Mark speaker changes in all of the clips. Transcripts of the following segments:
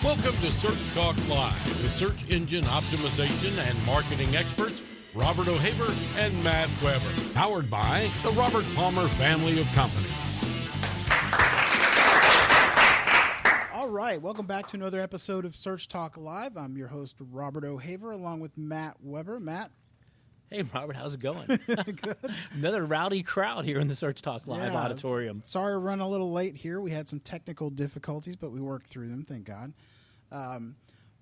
Speaker 1: Welcome to Search Talk Live with search engine optimization and marketing experts Robert O'Haver and Matt Weber. Powered by the Robert Palmer family of companies.
Speaker 2: All right, welcome back to another episode of Search Talk Live. I'm your host, Robert O'Haver, along with Matt Weber. Matt?
Speaker 3: Hey, Robert, how's it going?
Speaker 2: Good.
Speaker 3: Another rowdy crowd here in the Search Talk Live auditorium.
Speaker 2: Sorry we're running a little late here. We had some technical difficulties, but we worked through them, thank God.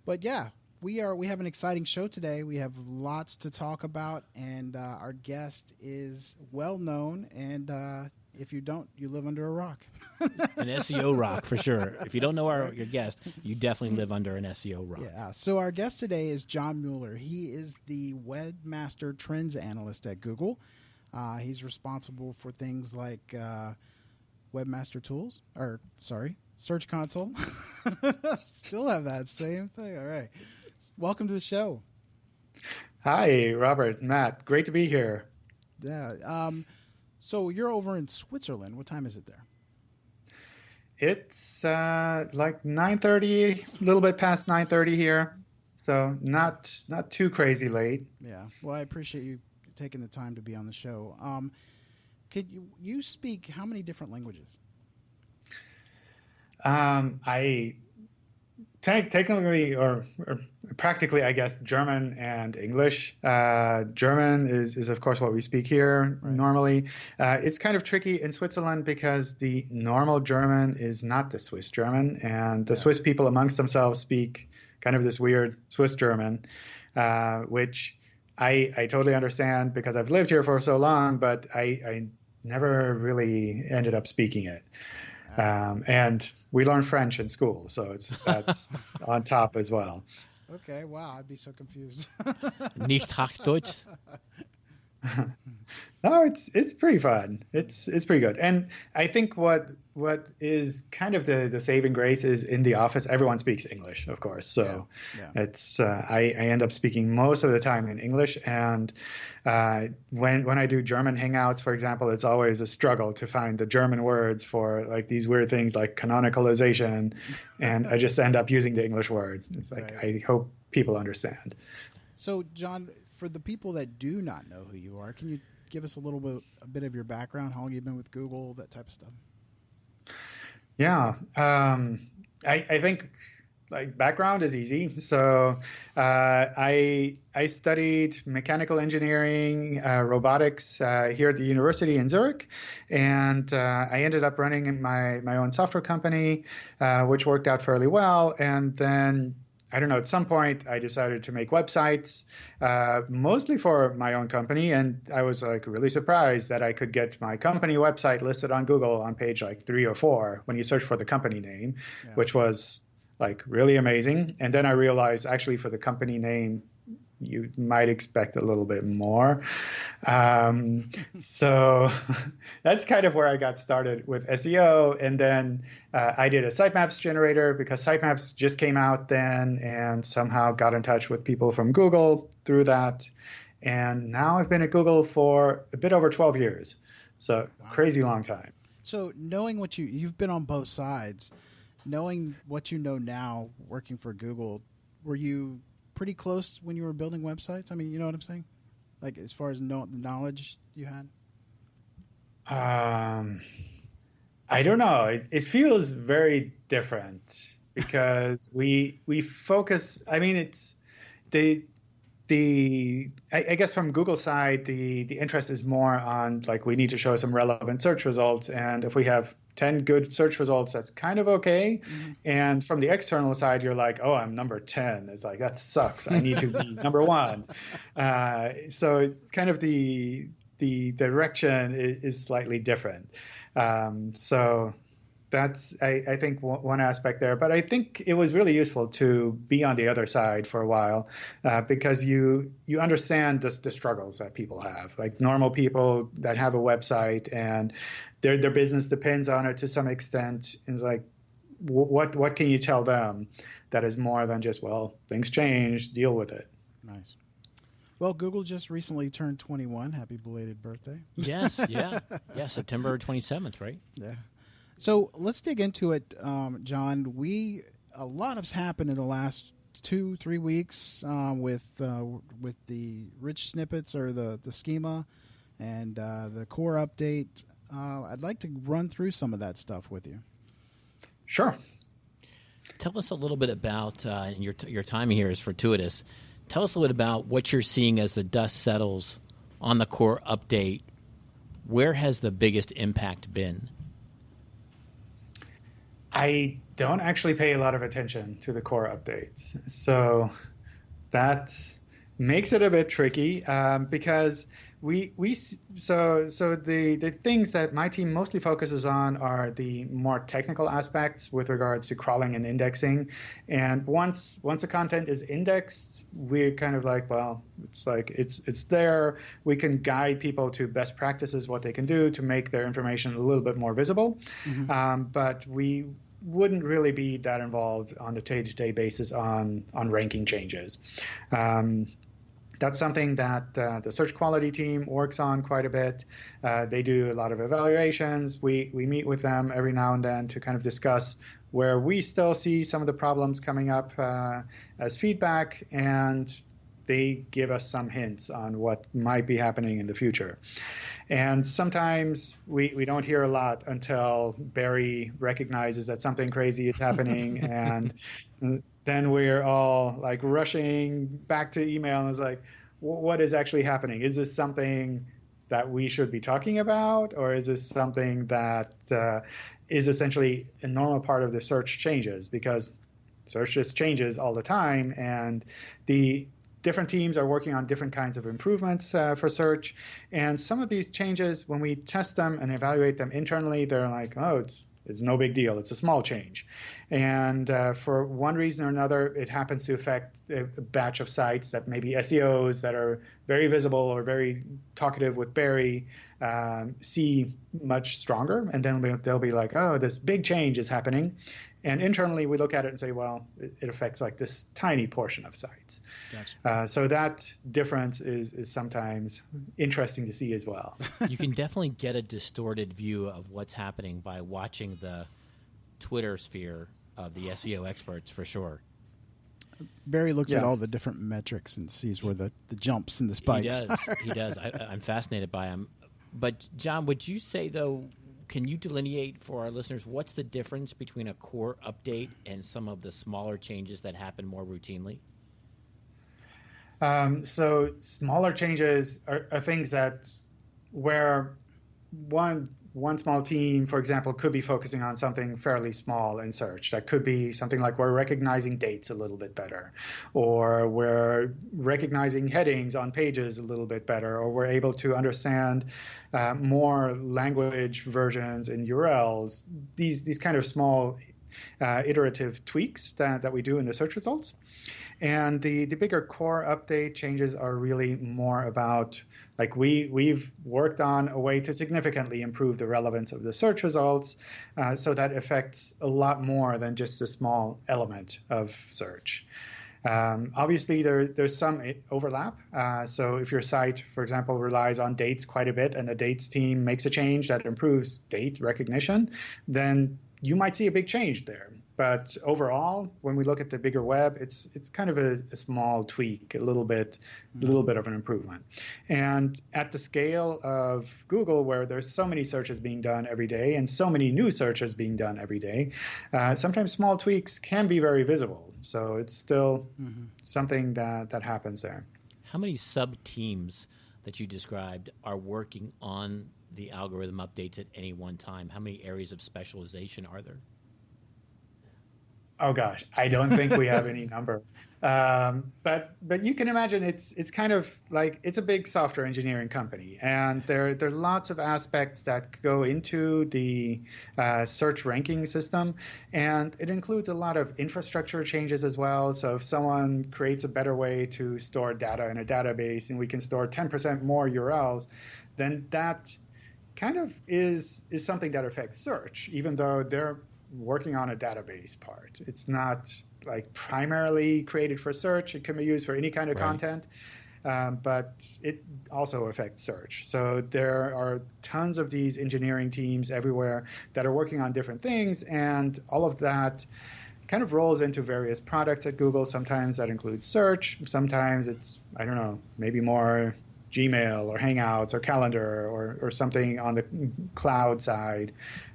Speaker 2: But yeah, we have an exciting show today. We have lots to talk about, and our guest is well known, and if you don't, you live under a rock.
Speaker 3: An SEO rock, for sure. If you don't know your guest, you definitely live under an SEO rock.
Speaker 2: Yeah. So our guest today is John Mueller. He is the Webmaster Trends Analyst at Google. He's responsible for things like Webmaster Tools, Search Console. Still have that same thing. All right. Welcome to the show.
Speaker 4: Hi, Robert, Matt. Great to be here.
Speaker 2: Yeah. So you're over in Switzerland. What time is it there?
Speaker 4: It's like 9:30, a little bit past 9:30 here, so not too crazy late.
Speaker 2: Yeah. Well, I appreciate you taking the time to be on the show. Could you speak how many different languages?
Speaker 4: I technically or practically, I guess, German and English. German is of course what we speak here normally. It's kind of tricky in Switzerland because the normal German is not the Swiss German, and the Swiss people amongst themselves speak kind of this weird Swiss German, which I totally understand because I've lived here for so long, but I never really ended up speaking it. And we learn French in school, so that's on top as well.
Speaker 2: Okay, wow, I'd be so confused.
Speaker 3: Nicht Hochdeutsch?
Speaker 4: No, it's pretty fun. It's pretty good. And I think what is kind of the saving grace is in the office, everyone speaks English, of course. So it's I end up speaking most of the time in English. And when I do German hangouts, for example, it's always a struggle to find the German words for like these weird things like canonicalization. And I just end up using the English word. It's like, I hope people understand.
Speaker 2: So, John, for the people that do not know who you are, can you give us a bit of your background, how long you've been with Google, that type of stuff?
Speaker 4: Yeah, I think like background is easy. So I studied mechanical engineering, robotics here at the university in Zurich, and I ended up running my own software company, which worked out fairly well. And then I don't know, at some point I decided to make websites, mostly for my own company. And I was like really surprised that I could get my company website listed on Google on page like 3 or 4 when you search for the company name, which was like really amazing. And then I realized actually for the company name, you might expect a little bit more. So that's kind of where I got started with SEO. And then I did a sitemaps generator because sitemaps just came out then, and somehow got in touch with people from Google through that. And now I've been at Google for a bit over 12 years. So crazy long time.
Speaker 2: So knowing what you've been on both sides, knowing what you know now working for Google, were you pretty close when you were building websites? I mean, you know what I'm saying? Like as far as the knowledge you had?
Speaker 4: I don't know. It feels very different because we focus. I mean, it's I guess from Google side, the interest is more on like we need to show some relevant search results, and if we have 10 good search results, that's kind of okay. Mm-hmm. And from the external side, you're like, oh, I'm number 10. It's like, that sucks. I need to be number 1. So kind of the direction is slightly different. So that's, I think, one aspect there. But I think it was really useful to be on the other side for a while because you understand the struggles that people have, like normal people that have a website and their business depends on it to some extent. And it's like, what can you tell them that is more than just, well, things change, deal with it.
Speaker 2: Nice. Well, Google just recently turned 21. Happy belated birthday.
Speaker 3: Yes, yeah. Yeah, September 27th, right?
Speaker 2: Yeah. So let's dig into it, John. We a lot has happened in the last 2-3 weeks with the rich snippets or the schema and the core update. I'd like to run through some of that stuff with you.
Speaker 4: Sure.
Speaker 3: Tell us a little bit about, and your time here is fortuitous. Tell us a little bit about what you're seeing as the dust settles on the core update. Where has the biggest impact been?
Speaker 4: I don't actually pay a lot of attention to the core updates. So that makes it a bit tricky because the things that my team mostly focuses on are the more technical aspects with regards to crawling and indexing. And once the content is indexed, we're kind of like, well, it's there. We can guide people to best practices, what they can do to make their information a little bit more visible. Mm-hmm. But we wouldn't really be that involved on the day-to-day basis on ranking changes. That's something that the search quality team works on quite a bit. They do a lot of evaluations. We meet with them every now and then to kind of discuss where we still see some of the problems coming up as feedback, and they give us some hints on what might be happening in the future. And sometimes we don't hear a lot until Barry recognizes that something crazy is happening, and then we're all like rushing back to email and it's like, what is actually happening? Is this something that we should be talking about, or is this something that is essentially a normal part of the search changes? Because search just changes all the time, and the different teams are working on different kinds of improvements for search. And some of these changes, when we test them and evaluate them internally, they're like, oh, it's no big deal. It's a small change. And for one reason or another, it happens to affect a batch of sites that maybe SEOs that are very visible or very talkative with Barry see much stronger. And then they'll be like, oh, this big change is happening. And internally, we look at it and say, well, it affects like this tiny portion of sites. Gotcha. So that difference is sometimes interesting to see as well.
Speaker 3: You can definitely get a distorted view of what's happening by watching the Twitter sphere of the SEO experts, for sure.
Speaker 2: Barry looks at all the different metrics and sees where the jumps and the spikes are.
Speaker 3: He does. I'm fascinated by him. But, John, would you say, though, can you delineate for our listeners what's the difference between a core update and some of the smaller changes that happen more routinely?
Speaker 4: So smaller changes are things that where one small team, for example, could be focusing on something fairly small in search. That could be something like we're recognizing dates a little bit better, or we're recognizing headings on pages a little bit better, or we're able to understand more language versions in URLs. These kind of small iterative tweaks that we do in the search results. And the bigger core update changes are really more about, like, we've worked on a way to significantly improve the relevance of the search results, so that affects a lot more than just a small element of search. Obviously, there's some overlap. So if your site, for example, relies on dates quite a bit and the dates team makes a change that improves date recognition, then you might see a big change there. But overall, when we look at the bigger web, it's kind of a small tweak, a little bit of an improvement. And at the scale of Google, where there's so many searches being done every day and so many new searches being done every day, sometimes small tweaks can be very visible. So it's still something that happens there.
Speaker 3: How many sub-teams that you described are working on the algorithm updates at any one time? How many areas of specialization are there?
Speaker 4: Oh gosh, I don't think we have any number. But you can imagine it's kind of like it's a big software engineering company, and there are lots of aspects that go into the search ranking system, and it includes a lot of infrastructure changes as well. So if someone creates a better way to store data in a database, and we can store 10% more URLs, then that kind of is something that affects search, even though they're working on a database part. It's not like primarily created for search. It can be used for any kind of content, but it also affects search. So there are tons of these engineering teams everywhere that are working on different things, and all of that kind of rolls into various products at Google. Sometimes that includes search. Sometimes it's, I don't know, maybe more Gmail or Hangouts or Calendar or something on the cloud side,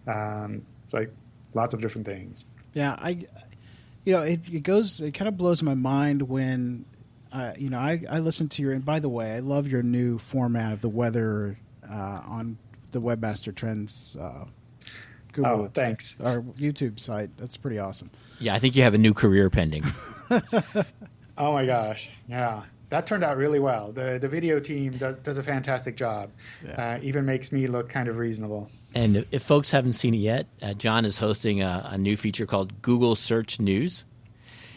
Speaker 4: like lots of different things.
Speaker 2: Yeah, it kind of blows my mind when, I listen to your, and by the way, I love your new format of the weather on the Webmaster Trends Google.
Speaker 4: Oh, thanks.
Speaker 2: Our YouTube site. That's pretty awesome.
Speaker 3: Yeah, I think you have a new career pending.
Speaker 4: Oh my gosh, yeah. That turned out really well. The video team does a fantastic job. Yeah. Even makes me look kind of reasonable.
Speaker 3: And if folks haven't seen it yet, John is hosting a new feature called Google Search News.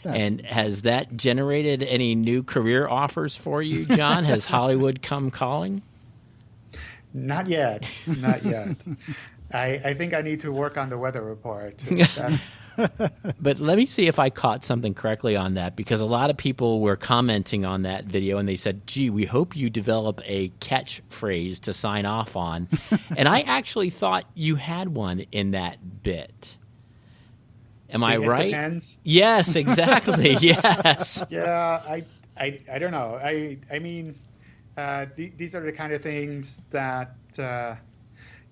Speaker 3: And has that generated any new career offers for you, John? Has Hollywood come calling?
Speaker 4: Not yet. Not yet. I think I need to work on the weather report.
Speaker 3: But let me see if I caught something correctly on that, because a lot of people were commenting on that video and they said, gee, we hope you develop a catchphrase to sign off on. And I actually thought you had one in that bit. Am I right?
Speaker 4: Depends.
Speaker 3: Yes, exactly. Yes.
Speaker 4: Yeah, I don't know. I mean, these are the kind of things that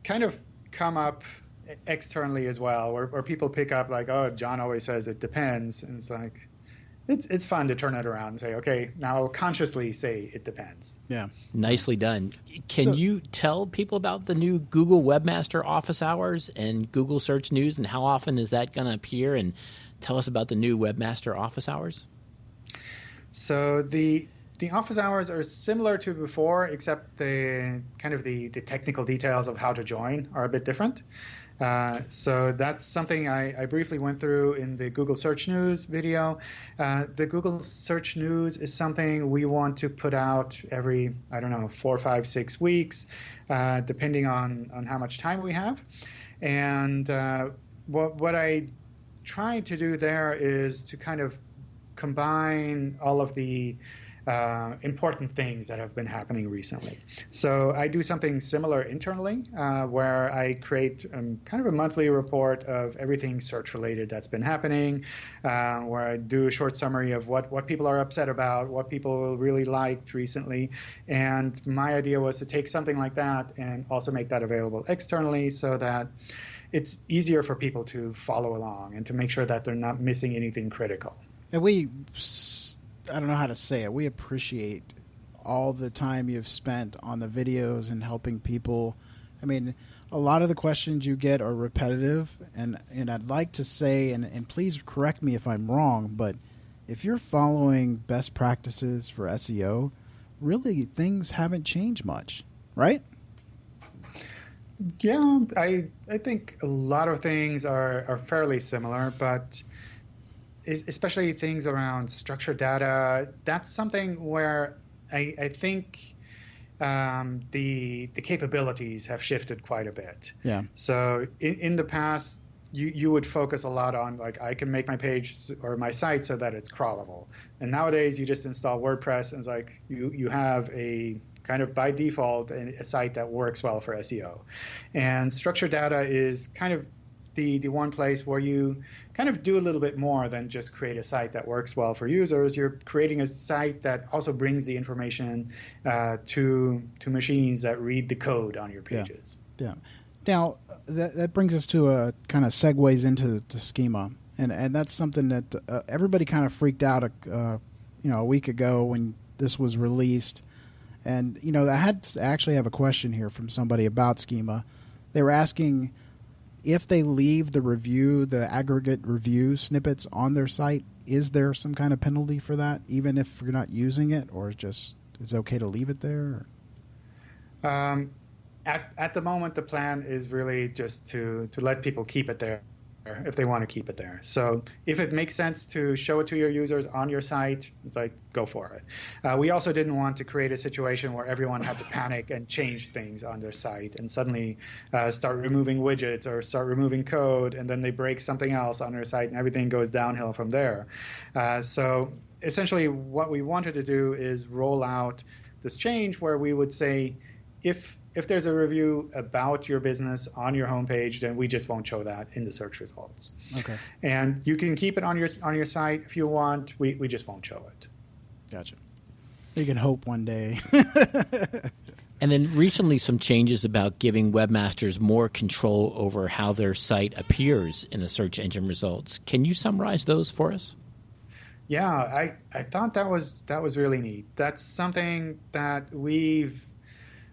Speaker 4: kind of come up externally as well, where people pick up like, oh, John always says it depends, and it's like, it's fun to turn it around and say, okay, now consciously say it depends.
Speaker 2: Yeah,
Speaker 3: nicely done. Can you tell people about the new Google Webmaster office hours and Google Search News, and how often is that going to appear? And tell us about the new Webmaster office hours.
Speaker 4: So the office hours are similar to before, except the technical details of how to join are a bit different. So that's something I briefly went through in the Google Search News video. The Google Search News is something we want to put out every, 4, 5, 6 weeks, depending on how much time we have. And what I tried to do there is to kind of combine all of the important things that have been happening recently. So I do something similar internally, where I create kind of a monthly report of everything search related that's been happening, where I do a short summary of what people are upset about, what people really liked recently. And my idea was to take something like that and also make that available externally so that it's easier for people to follow along and to make sure that they're not missing anything critical.
Speaker 2: And I don't know how to say it. We appreciate all the time you've spent on the videos and helping people. I mean, a lot of the questions you get are repetitive, and I'd like to say, and please correct me if I'm wrong, but if you're following best practices for SEO, really things haven't changed much, right?
Speaker 4: Yeah, I think a lot of things are fairly similar, but especially things around structured data, that's something where I think the capabilities have shifted quite a bit.
Speaker 2: Yeah.
Speaker 4: So in the past, you would focus a lot on, like, I can make my page or my site so that it's crawlable. And nowadays, you just install WordPress, and it's like you have a kind of by default a site that works well for SEO. And structured data is kind of the one place where you kind of do a little bit more than just create a site that works well for users. You're creating a site that also brings the information to machines that read the code on your pages.
Speaker 2: Yeah. Now, that brings us to a kind of segues into the schema. And that's something that everybody kind of freaked out a week ago when this was released. And, I had to actually have a question here from somebody about schema. They were asking, if they leave the aggregate review snippets on their site, is there some kind of penalty for that, even if you're not using it, or it's okay to leave it there?
Speaker 4: At the moment, the plan is really just to let people keep it there if they want to keep it there. So if it makes sense to show it to your users on your site, it's like, go for it. We also didn't want to create a situation where everyone had to panic and change things on their site and suddenly start removing widgets or start removing code, and then they break something else on their site and everything goes downhill from there. So essentially what we wanted to do is roll out this change where we would say, if if there's a review about your business on your homepage, then we just won't show that in the search results.
Speaker 2: Okay.
Speaker 4: And you can keep it on your site if you want. We just won't show it.
Speaker 2: Gotcha. You can hope one day.
Speaker 3: And then recently some changes about giving webmasters more control over how their site appears in the search engine results. Can you summarize those for us?
Speaker 4: Yeah, I thought that was really neat. That's something that we've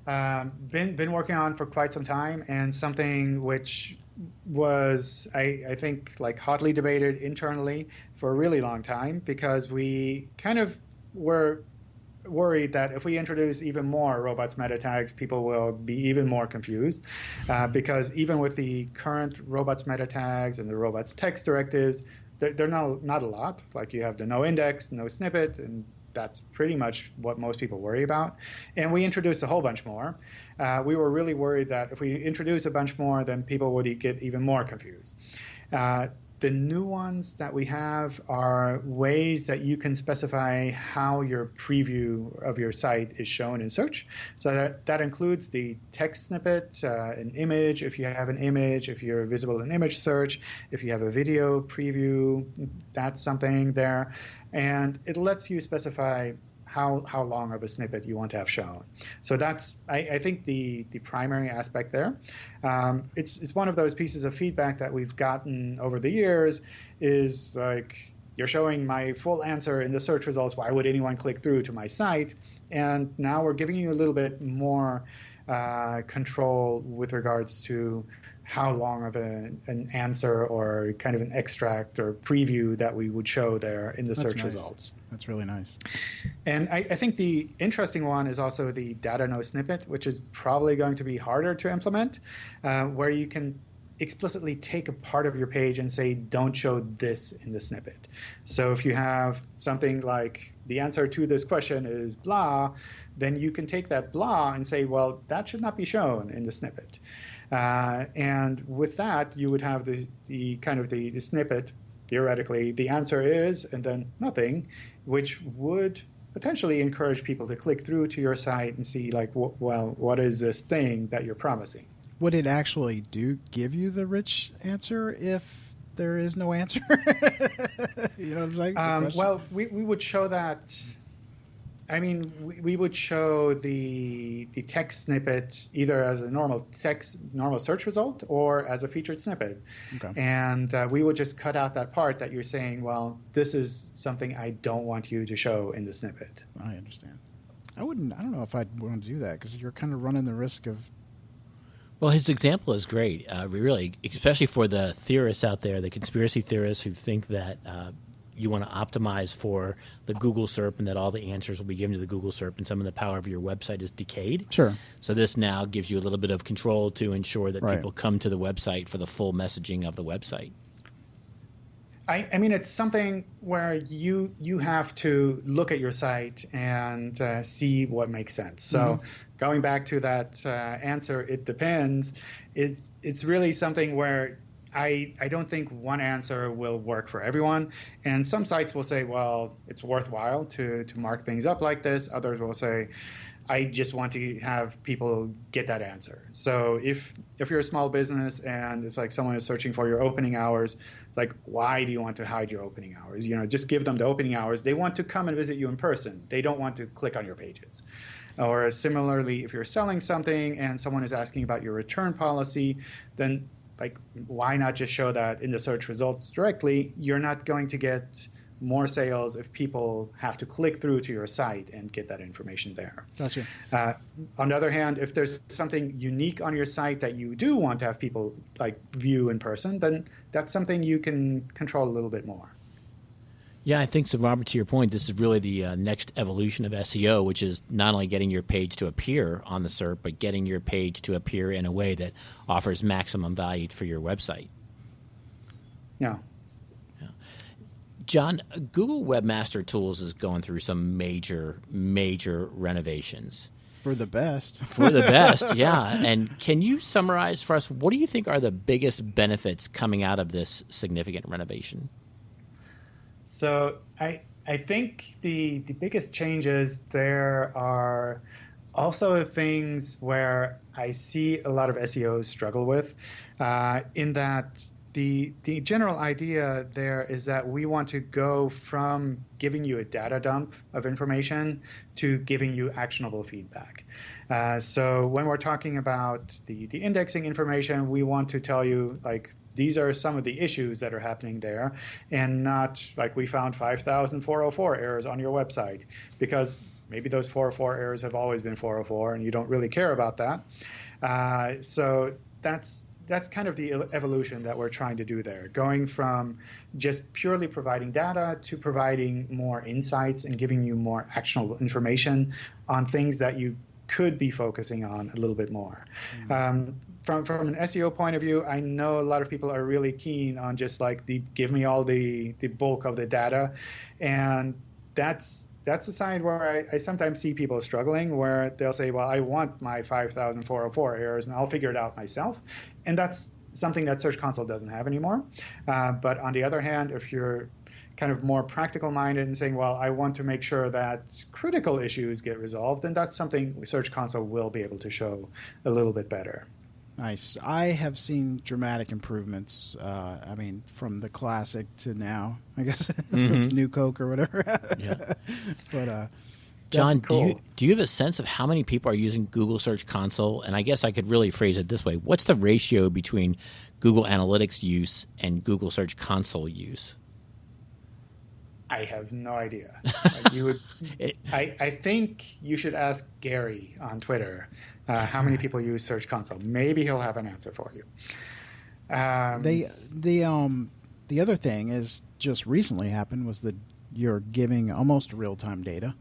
Speaker 4: been working on for quite some time, and something which was, I think, like hotly debated internally for a really long time, because we kind of were worried that if we introduce even more robots meta tags, people will be even more confused, because even with the current robots meta tags and the robots text directives, they're not a lot. Like, you have the no index, no snippet, and that's pretty much what most people worry about. And we introduced a whole bunch more. We were really worried that if we introduce a bunch more, then people would get even more confused. The new ones that we have are ways that you can specify how your preview of your site is shown in search. So that includes the text snippet, an image, if you have an image, if you're visible in image search, if you have a video preview, that's something there. And it lets you specify how long of a snippet you want to have shown. So that's, I think, the primary aspect there. It's one of those pieces of feedback that we've gotten over the years, is like, you're showing my full answer in the search results, why would anyone click through to my site? And now we're giving you a little bit more control with regards to how long of an answer or kind of an extract or preview that we would show there in the search results.
Speaker 2: That's really nice.
Speaker 4: And I think the interesting one is also the data no snippet, which is probably going to be harder to implement, where you can explicitly take a part of your page and say, don't show this in the snippet. So if you have something like, the answer to this question is blah, then you can take that blah and say, well, that should not be shown in the snippet. And with that, you would have the kind of the snippet. Theoretically, the answer is, and then nothing, which would potentially encourage people to click through to your site and see, like, well, what is this thing that you're promising?
Speaker 2: Would it actually give you the rich answer if there is no answer? You know what I'm saying?
Speaker 4: Well, we would show that. I mean, we would show the text snippet either as a normal search result or as a featured snippet. Okay. And we would just cut out that part that you're saying, well, this is something I don't want you to show in the snippet.
Speaker 2: I understand. I don't know if I'd want to do that, because you're kind of running the risk of...
Speaker 3: Well, his example is great, really, especially for the theorists out there, the conspiracy theorists who think that you want to optimize for the Google SERP and that all the answers will be given to the Google SERP and some of the power of your website is decayed.
Speaker 2: Sure.
Speaker 3: So this now gives you a little bit of control to ensure that people come to the website for the full messaging of the website.
Speaker 4: I mean, it's something where you have to look at your site and see what makes sense. So going back to that answer, it depends, it's really something where I don't think one answer will work for everyone. And some sites will say, well, it's worthwhile to mark things up like this. Others will say, I just want to have people get that answer. So if you're a small business and it's like someone is searching for your opening hours, it's like, why do you want to hide your opening hours? You know, just give them the opening hours. They want to come and visit you in person. They don't want to click on your pages. Or similarly, if you're selling something and someone is asking about your return policy, then like, why not just show that in the search results directly? You're not going to get more sales if people have to click through to your site and get that information there.
Speaker 2: Gotcha.
Speaker 4: On the other hand, if there's something unique on your site that you do want to have people like view in person, then that's something you can control a little bit more.
Speaker 3: Yeah, I think so, Robert, to your point, this is really the next evolution of SEO, which is not only getting your page to appear on the SERP, but getting your page to appear in a way that offers maximum value for your website.
Speaker 4: Yeah.
Speaker 3: John, Google Webmaster Tools is going through some major renovations.
Speaker 2: For the best.
Speaker 3: For the best, yeah. And can you summarize for us, what do you think are the biggest benefits coming out of this significant renovation?
Speaker 4: So I think the biggest changes there are also things where I see a lot of SEOs struggle with, in that the general idea there is that we want to go from giving you a data dump of information to giving you actionable feedback. So when we're talking about the indexing information, we want to tell you, like, these are some of the issues that are happening there, and not like we found 5,404 errors on your website, because maybe those 404 errors have always been 404 and you don't really care about that. So that's kind of the evolution that we're trying to do there, going from just purely providing data to providing more insights and giving you more actionable information on things that you could be focusing on a little bit more. From an SEO point of view, I know a lot of people are really keen on just like give me all the bulk of the data, and that's a side where I sometimes see people struggling, where they'll say, well, I want my 5,404 errors and I'll figure it out myself. And that's something that Search Console doesn't have anymore. But on the other hand, if you're kind of more practical minded and saying, well, I want to make sure that critical issues get resolved, then that's something Search Console will be able to show a little bit better.
Speaker 2: Nice. I have seen dramatic improvements. I mean, from the classic to now, I guess it's New Coke or whatever.
Speaker 3: Yeah.
Speaker 2: But
Speaker 3: John,
Speaker 4: cool.
Speaker 3: do you have a sense of how many people are using Google Search Console? And I guess I could really phrase it this way: what's the ratio between Google Analytics use and Google Search Console use?
Speaker 4: I have no idea. I think you should ask Gary on Twitter how many people use Search Console. Maybe he'll have an answer for you.
Speaker 2: The other thing is just recently happened was that you're giving almost real-time data.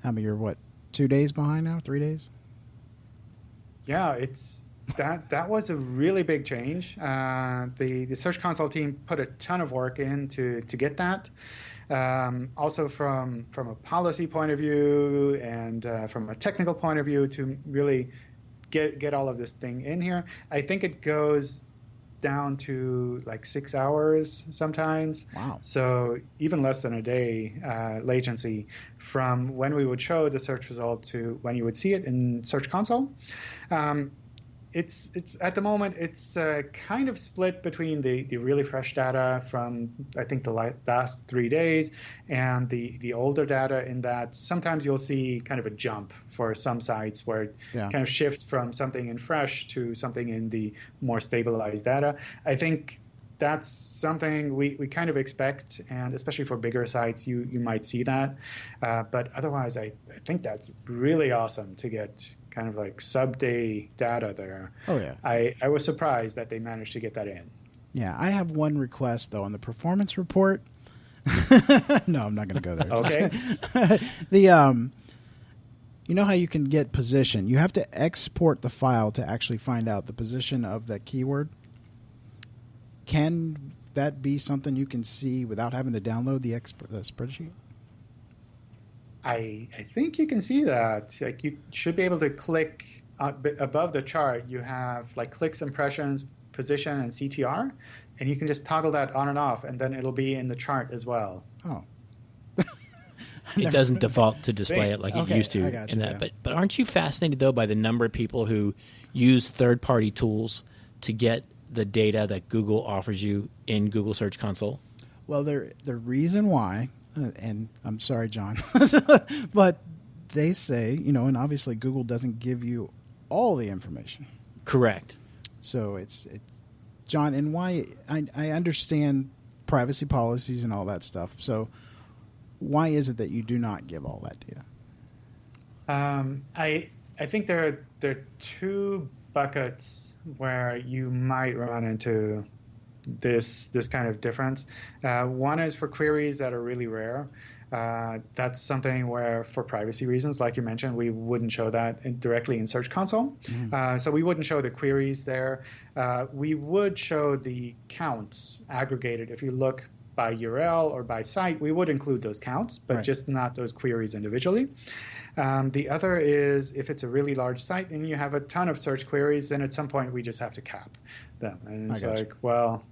Speaker 2: I mean, you're what, 2 days behind now, 3 days?
Speaker 4: Yeah, it's that was a really big change. The Search Console team put a ton of work in to get that. Also from a policy point of view and from a technical point of view, to really get all of this thing in here. I think it goes down to like 6 hours sometimes. Wow. So even less than a day latency from when we would show the search result to when you would see it in Search Console. It's at the moment it's kind of split between the really fresh data from I think the last 3 days and the older data, in that sometimes you'll see kind of a jump for some sites where it kind of shifts from something in fresh to something in the more stabilized data. I think that's something we kind of expect, and especially for bigger sites, you might see that. But otherwise, I think that's really awesome to get kind of like sub-day data there.
Speaker 2: Oh, yeah.
Speaker 4: I was surprised that they managed to get that in.
Speaker 2: Yeah, I have one request, though, on the performance report. No, I'm not going to go there.
Speaker 4: Okay.
Speaker 2: You know how you can get position? You have to export the file to actually find out the position of that keyword. Can that be something you can see without having to download the spreadsheet?
Speaker 4: I think you can see that. Like, you should be able to click above the chart. You have like clicks, impressions, position, and CTR, and you can just toggle that on and off, and then it'll be in the chart as well.
Speaker 2: Oh.
Speaker 3: It doesn't default to display it like it used to.
Speaker 2: In that.
Speaker 3: Yeah. But aren't you fascinated, though, by the number of people who use third-party tools to get the data that Google offers you in Google Search Console?
Speaker 2: Well, the reason why, and I'm sorry, John, but they say, and obviously Google doesn't give you all the information.
Speaker 3: Correct.
Speaker 2: So it's John, and why I understand privacy policies and all that stuff. So why is it that you do not give all that data?
Speaker 4: I think there are two buckets where you might run into this kind of difference. One is for queries that are really rare. That's something where, for privacy reasons, like you mentioned, we wouldn't show that directly in Search Console. So we wouldn't show the queries there. We would show the counts aggregated. If you look by URL or by site, we would include those counts, but just not those queries individually. The other is if it's a really large site and you have a ton of search queries, then at some point we just have to cap them. And it's like, well,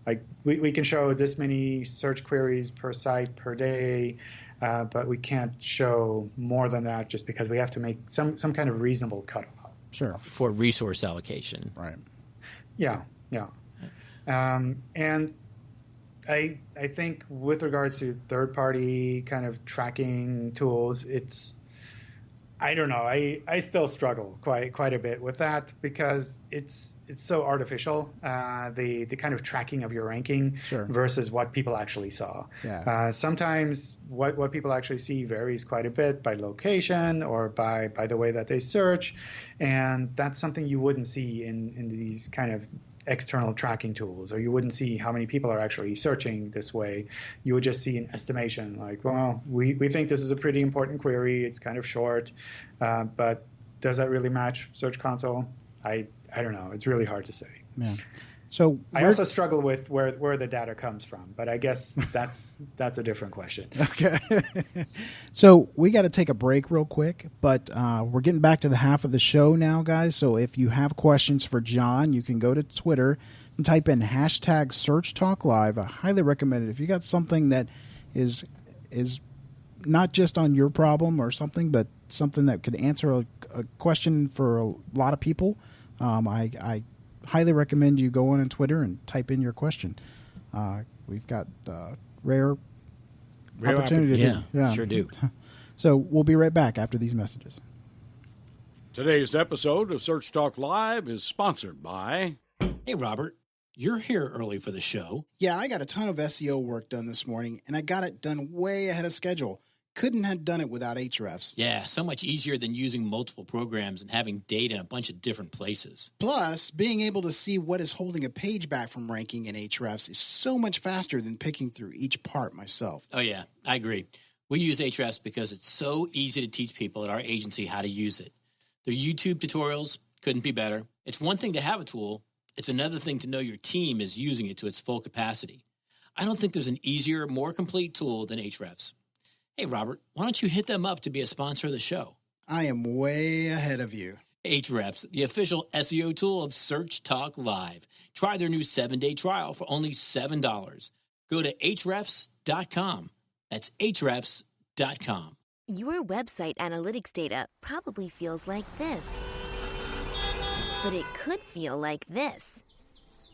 Speaker 4: like we can show this many search queries per site per day, but we can't show more than that just because we have to make some kind of reasonable cutoff.
Speaker 2: Sure.
Speaker 3: For resource allocation.
Speaker 2: Right.
Speaker 4: Yeah. And I think with regards to third-party kind of tracking tools, I don't know. I still struggle quite a bit with that because it's so artificial. The kind of tracking of your ranking
Speaker 2: Sure.
Speaker 4: versus what people actually saw.
Speaker 2: Yeah.
Speaker 4: Sometimes what people actually see varies quite a bit by location or by the way that they search, and that's something you wouldn't see in these kind of external tracking tools, or you wouldn't see how many people are actually searching this way. You would just see an estimation like, well, we think this is a pretty important query. It's kind of short, but does that really match Search Console? I don't know. It's really hard to say.
Speaker 2: Yeah. So
Speaker 4: I also struggle with where the data comes from, but I guess that's a different question.
Speaker 2: Okay. So we got to take a break real quick, but we're getting back to the half of the show now, guys. So if you have questions for John, you can go to Twitter and type in hashtag Search Talk Live. I highly recommend it. If you got something that is not just on your problem or something, but something that could answer a question for a lot of people, I highly recommend you go on Twitter and type in your question. We've got rare opportunity.
Speaker 3: Yeah, sure do.
Speaker 2: So we'll be right back after these messages.
Speaker 1: Today's episode of Search Talk Live is sponsored by...
Speaker 5: Hey, Robert, you're here early for the show.
Speaker 2: Yeah, I got a ton of SEO work done this morning, and I got it done way ahead of schedule. Couldn't have done it without Ahrefs.
Speaker 5: Yeah, so much easier than using multiple programs and having data in a bunch of different places.
Speaker 2: Plus, being able to see what is holding a page back from ranking in Ahrefs is so much faster than picking through each part myself.
Speaker 5: Oh, yeah, I agree. We use Ahrefs because it's so easy to teach people at our agency how to use it. Their YouTube tutorials couldn't be better. It's one thing to have a tool. It's another thing to know your team is using it to its full capacity. I don't think there's an easier, more complete tool than Ahrefs. Hey, Robert, why don't you hit them up to be a sponsor of the show?
Speaker 2: I am way ahead of you.
Speaker 5: Ahrefs, the official SEO tool of Search Talk Live. Try their new 7-day trial for only $7. Go to Ahrefs.com. That's Ahrefs.com.
Speaker 6: Your website analytics data probably feels like this. But it could feel like this.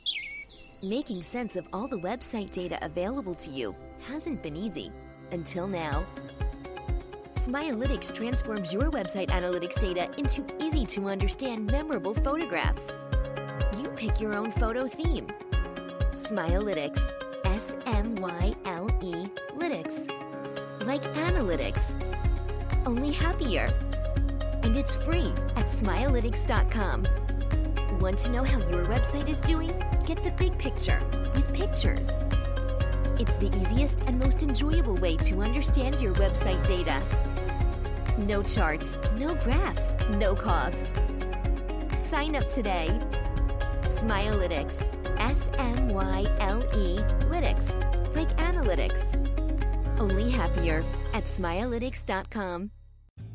Speaker 6: Making sense of all the website data available to you hasn't been easy. Until now. Smiolytics transforms your website analytics data into easy-to-understand, memorable photographs. You pick your own photo theme. Smiolytics. S-M-Y-L-E lytics. Like analytics. Only happier. And it's free at smiolytics.com. Want to know how your website is doing? Get the big picture with pictures. It's the easiest and most enjoyable way to understand your website data. No charts, no graphs, no cost. Sign up today. Smiolytics. S-M-Y-L-E lytics. Like analytics. Only happier at smiolytics.com.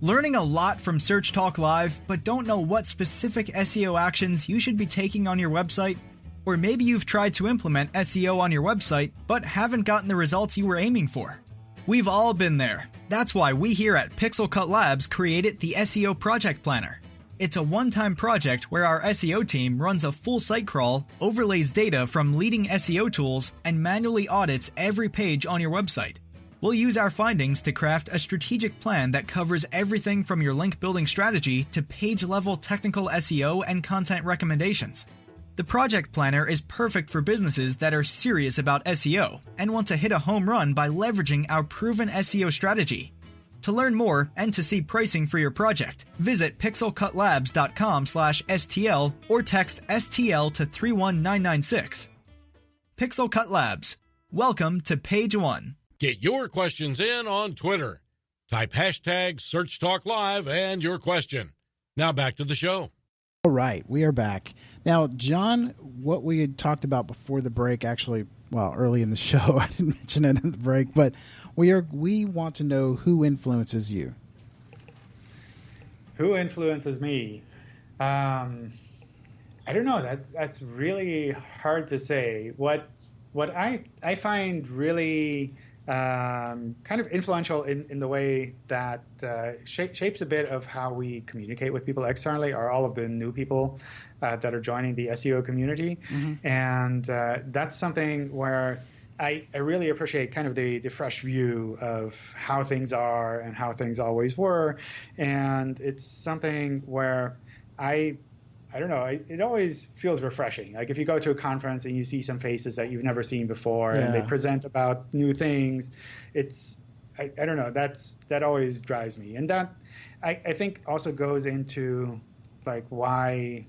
Speaker 7: Learning a lot from Search Talk Live, but don't know what specific SEO actions you should be taking on your website? Or maybe you've tried to implement SEO on your website, but haven't gotten the results you were aiming for. We've all been there. That's why we here at Pixel Cut Labs created the SEO Project Planner. It's a one-time project where our SEO team runs a full site crawl, overlays data from leading SEO tools, and manually audits every page on your website. We'll use our findings to craft a strategic plan that covers everything from your link building strategy to page-level technical SEO and content recommendations. The Project Planner is perfect for businesses that are serious about SEO and want to hit a home run by leveraging our proven SEO strategy. To learn more and to see pricing for your project, visit pixelcutlabs.com/STL or text STL to 31996. Pixel Cut Labs. Welcome to page 1.
Speaker 1: Get your questions in on Twitter. Type hashtag Search Talk Live and your question. Now back to the show.
Speaker 2: All right, we are back. Now, John, what we had talked about before the break, actually, well, early in the show, I didn't mention it in the break, but we want to know who influences you.
Speaker 4: Who influences me? I don't know. That's really hard to say. What what I find really kind of influential in the way that shapes a bit of how we communicate with people externally are all of the new people that are joining the SEO community. And that's something where I really appreciate kind of the fresh view of how things are and how things always were. And it's something where I don't know, it always feels refreshing. Like if you go to a conference and you see some faces that you've never seen before and they present about new things, I don't know, that always drives me. And that I think also goes into like why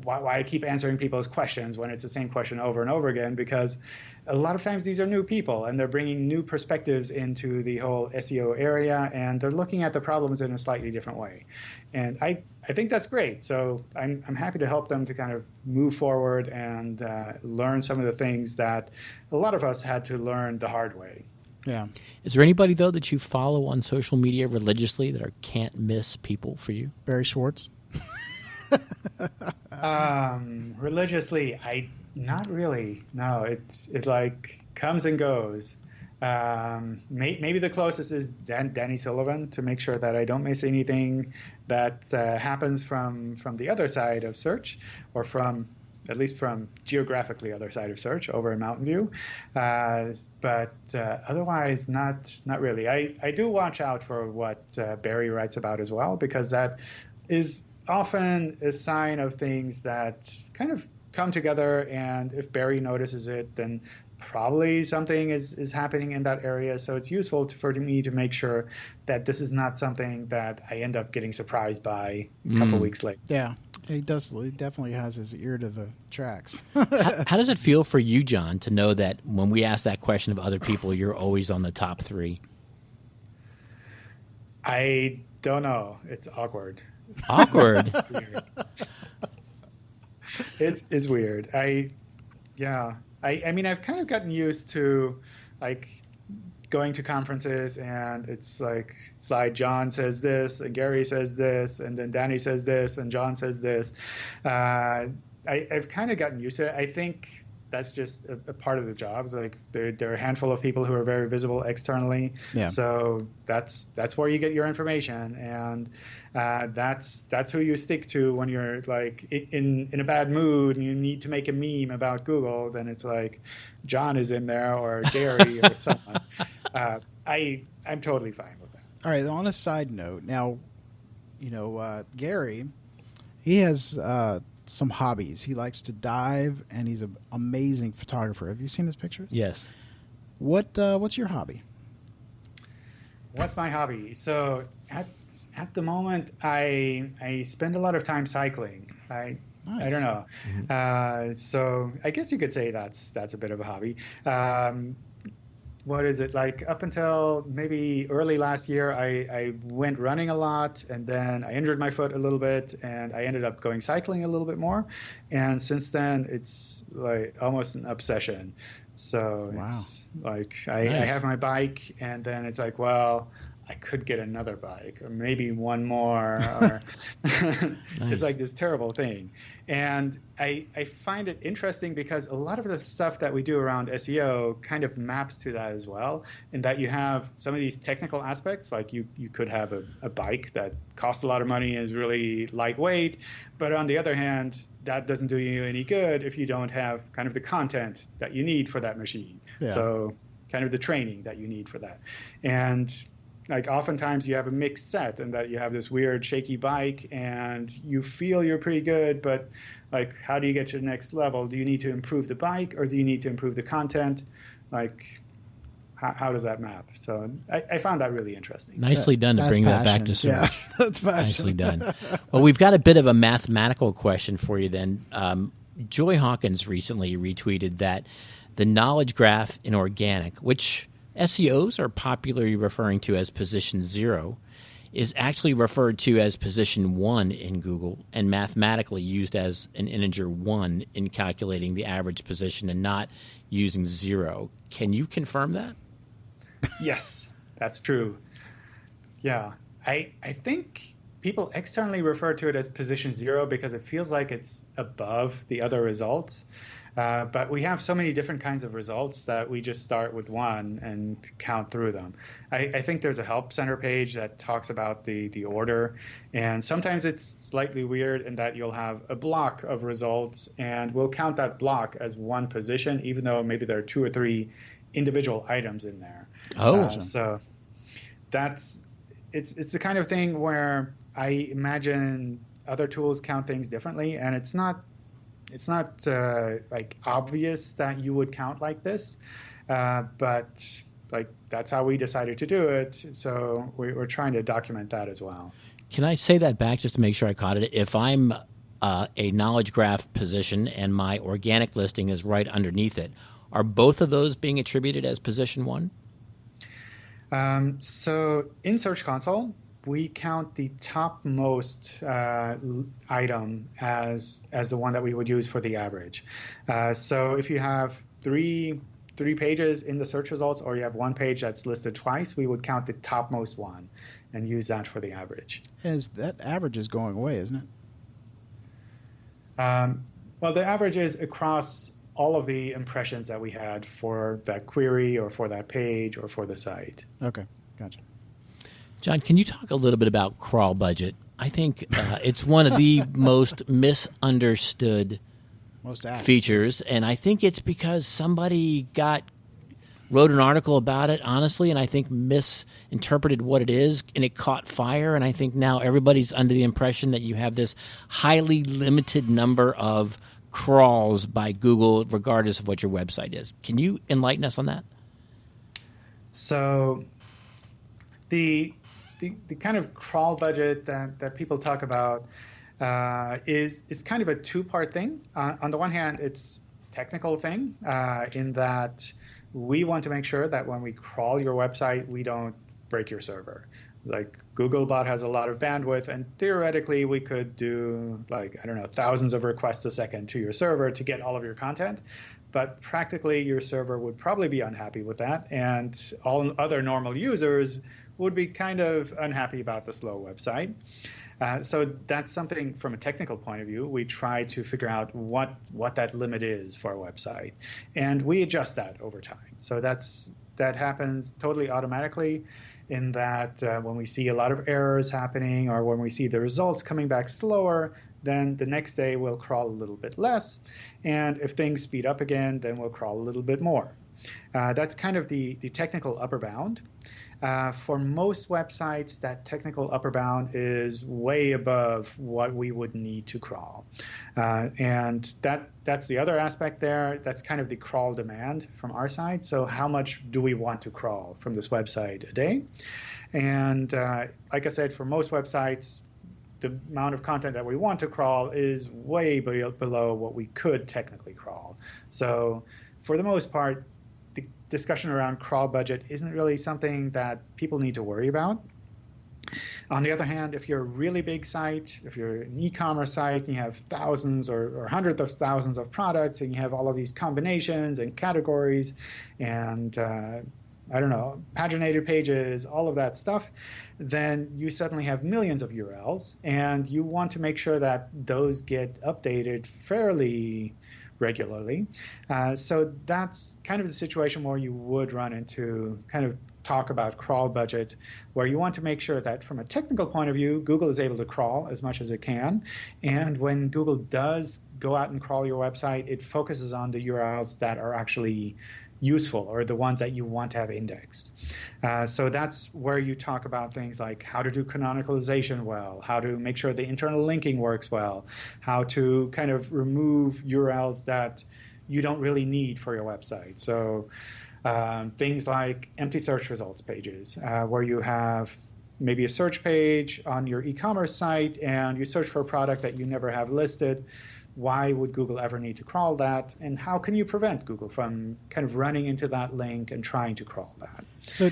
Speaker 4: I keep answering people's questions when it's the same question over and over again, because a lot of times these are new people and they're bringing new perspectives into the whole SEO area and they're looking at the problems in a slightly different way. And I think that's great. So I'm happy to help them to kind of move forward and learn some of the things that a lot of us had to learn the hard way.
Speaker 3: Yeah. Is there anybody, though, that you follow on social media religiously that are can't miss people for you?
Speaker 2: Barry Schwartz?
Speaker 4: Religiously, not really. No, it like comes and goes. Maybe the closest is Danny Sullivan, to make sure that I don't miss anything that happens from the other side of search, or at least from geographically other side of search over in Mountain View. But otherwise, not really. I do watch out for what Barry writes about as well, because that is often a sign of things that kind of come together, and if Barry notices it, then probably something is happening in that area. So it's useful for me to make sure that this is not something that I end up getting surprised by a couple weeks later.
Speaker 2: Yeah, he definitely has his ear to the tracks.
Speaker 3: How does it feel for you, John, to know that when we ask that question of other people, you're always on the top 3?
Speaker 4: I don't know. It's awkward.
Speaker 3: Awkward?
Speaker 4: It's weird. I mean, I've kind of gotten used to like going to conferences and it's like slide John says this and Gary says this and then Danny says this and John says this. I've kind of gotten used to it. I think that's just a part of the job. It's like there are a handful of people who are very visible externally. Yeah. So that's where you get your information, and that's who you stick to when you're like in a bad mood and you need to make a meme about Google. Then it's like John is in there or Gary or someone. I'm totally fine with that.
Speaker 2: All right. On a side note, now, Gary, he has some hobbies. He likes to dive, and he's an amazing photographer. Have you seen his pictures?
Speaker 3: Yes.
Speaker 2: What's your hobby?
Speaker 4: What's my hobby? So at the moment, I spend a lot of time cycling. I don't know. Mm-hmm. So I guess you could say that's a bit of a hobby. What is it, like up until maybe early last year, I went running a lot, and then I injured my foot a little bit, and I ended up going cycling a little bit more. And since then, it's like almost an obsession. So It's like I have my bike, and then it's like, well, I could get another bike or maybe one more. Or It's like this terrible thing. And I find it interesting because a lot of the stuff that we do around SEO kind of maps to that as well, in that you have some of these technical aspects, like you could have a bike that costs a lot of money and is really lightweight, but on the other hand, that doesn't do you any good if you don't have kind of the content that you need for that machine. Yeah. So kind of the training that you need for that. And like oftentimes you have a mixed set, and that you have this weird shaky bike and you feel you're pretty good, but like how do you get to the next level? Do you need to improve the bike or do you need to improve the content? Like how does that map? So I found that really interesting.
Speaker 3: Nicely done to bring that back to search.
Speaker 2: Yeah, that's passion.
Speaker 3: Nicely done. Well, we've got a bit of a mathematical question for you then. Joy Hawkins recently retweeted that the knowledge graph in organic, which SEOs are popularly referring to as position 0, is actually referred to as position 1 in Google and mathematically used as an integer 1 in calculating the average position and not using 0. Can you confirm that?
Speaker 4: Yes, that's true. Yeah, I think people externally refer to it as position 0 because it feels like it's above the other results. But we have so many different kinds of results that we just start with one and count through them. I think there's a help center page that talks about the order, and sometimes it's slightly weird in that you'll have a block of results, and we'll count that block as one position, even though maybe there are 2 or 3 individual items in there. So it's the kind of thing where I imagine other tools count things differently, and it's not like obvious that you would count like this, but like that's how we decided to do it. So we're trying to document that as well.
Speaker 3: Can I say that back just to make sure I caught it? If I'm a knowledge graph position and my organic listing is right underneath it, are both of those being attributed as position 1?
Speaker 4: So in Search Console, we count the topmost item as the one that we would use for the average. So if you have three pages in the search results, or you have one page that's listed twice, we would count the topmost one and use that for the average.
Speaker 2: As that average is going away, isn't it?
Speaker 4: Well, the average is across all of the impressions that we had for that query or for that page or for the site.
Speaker 2: Okay, gotcha.
Speaker 3: John, can you talk a little bit about crawl budget? I think it's one of the most misunderstood features, and I think it's because somebody wrote an article about it, honestly, and I think misinterpreted what it is, and it caught fire, and I think now everybody's under the impression that you have this highly limited number of crawls by Google, regardless of what your website is. Can you enlighten us on that?
Speaker 4: So the kind of crawl budget that people talk about is kind of a 2-part thing. On the one hand, it's a technical thing in that we want to make sure that when we crawl your website, we don't break your server. Like Googlebot has a lot of bandwidth, and theoretically we could do thousands of requests a second to your server to get all of your content. But practically your server would probably be unhappy with that, and all other normal users would be kind of unhappy about the slow website. So that's something from a technical point of view. We try to figure out what that limit is for a website, and we adjust that over time. So that happens totally automatically in that when we see a lot of errors happening or when we see the results coming back slower, then the next day we'll crawl a little bit less. And if things speed up again, then we'll crawl a little bit more. That's kind of the technical upper bound. For most websites, that technical upper bound is way above what we would need to crawl. And that's the other aspect there. That's kind of the crawl demand from our side. So how much do we want to crawl from this website a day? And like I said, for most websites, the amount of content that we want to crawl is way below what we could technically crawl. So for the most part, the discussion around crawl budget isn't really something that people need to worry about. On the other hand, if you're a really big site, if you're an e-commerce site, and you have thousands or hundreds of thousands of products, and you have all of these combinations and categories and paginated pages, all of that stuff, then you suddenly have millions of URLs, and you want to make sure that those get updated fairly regularly. So that's kind of the situation where you would run into kind of talk about crawl budget, where you want to make sure that from a technical point of view, Google is able to crawl as much as it can. And when Google does go out and crawl your website, it focuses on the URLs that are actually useful or the ones that you want to have indexed. So that's where you talk about things like how to do canonicalization well, how to make sure the internal linking works well, how to kind of remove URLs that you don't really need for your website. So things like empty search results pages, where you have maybe a search page on your e-commerce site and you search for a product that you never have listed. Why would Google ever need to crawl that? And how can you prevent Google from kind of running into that link and trying to crawl that?
Speaker 2: So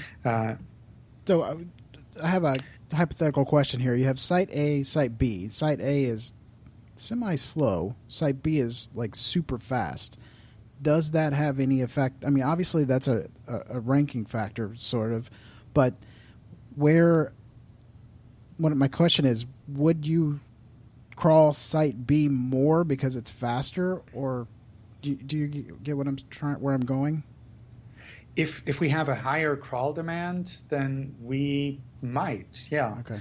Speaker 2: I have a hypothetical question here. You have site A, site B. Site A is semi-slow. Site B is like super fast. Does that have any effect? I mean, obviously that's a ranking factor, sort of. But my question is, would you crawl site B more because it's faster, or Do you get what where I'm going?
Speaker 4: If we have a higher crawl demand, then we might, yeah.
Speaker 2: Okay.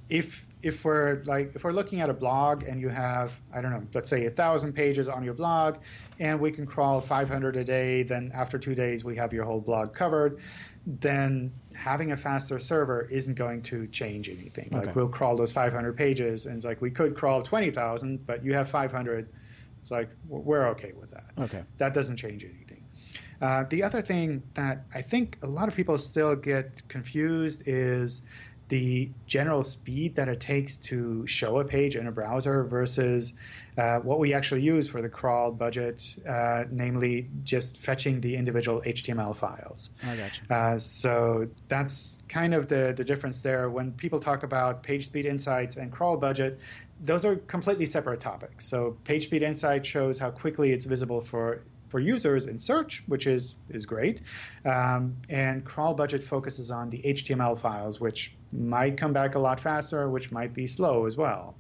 Speaker 4: If we're looking at a blog and you have, I don't know, let's say 1,000 pages on your blog, and we can crawl 500 a day, then after 2 days we have your whole blog covered, then having a faster server isn't going to change anything.
Speaker 2: Okay.
Speaker 4: Like we'll crawl those 500 pages, and it's like we could crawl 20,000, but you have 500. It's like we're okay with that.
Speaker 2: Okay.
Speaker 4: That doesn't change anything. The other thing that I think a lot of people still get confused is the general speed that it takes to show a page in a browser versus what we actually use for the crawl budget, namely just fetching the individual HTML files.
Speaker 2: I gotcha.
Speaker 4: So that's kind of the difference there. When people talk about page speed insights and crawl budget, those are completely separate topics. So page speed insight shows how quickly it's visible for users in search, which is great. And crawl budget focuses on the HTML files, which might come back a lot faster, which might be slow as well.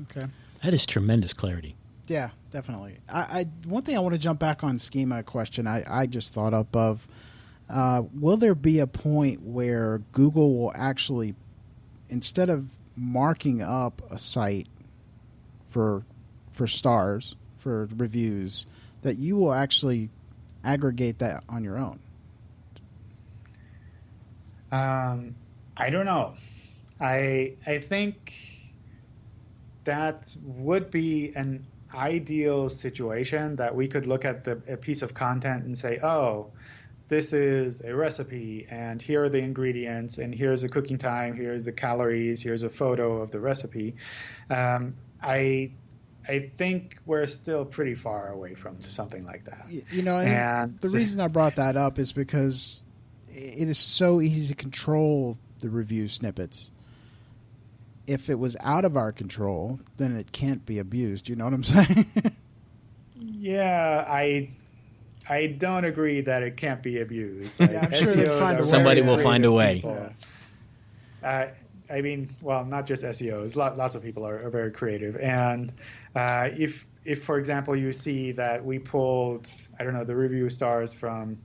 Speaker 2: Okay.
Speaker 3: That is tremendous clarity.
Speaker 2: Yeah, definitely. One thing I want to jump back on schema question I just thought up of, will there be a point where Google will actually, instead of marking up a site for stars, for reviews, that you will actually aggregate that on your own?
Speaker 4: I don't know. I think that would be an ideal situation, that we could look at a piece of content and say, oh, this is a recipe, and here are the ingredients, and here's the cooking time, here's the calories, here's a photo of the recipe. I think we're still pretty far away from something like that.
Speaker 2: And the reason I brought that up is because it is so easy to control the review snippets. If it was out of our control, then it can't be abused. You know what I'm saying?
Speaker 4: Yeah, I don't agree that it can't be abused. Like,
Speaker 2: I'm sure they'll find a way.
Speaker 3: Somebody will find a way.
Speaker 4: I mean, well, not just SEOs. Lots of people are very creative. And if, for example, you see that we pulled, I don't know, the review stars from,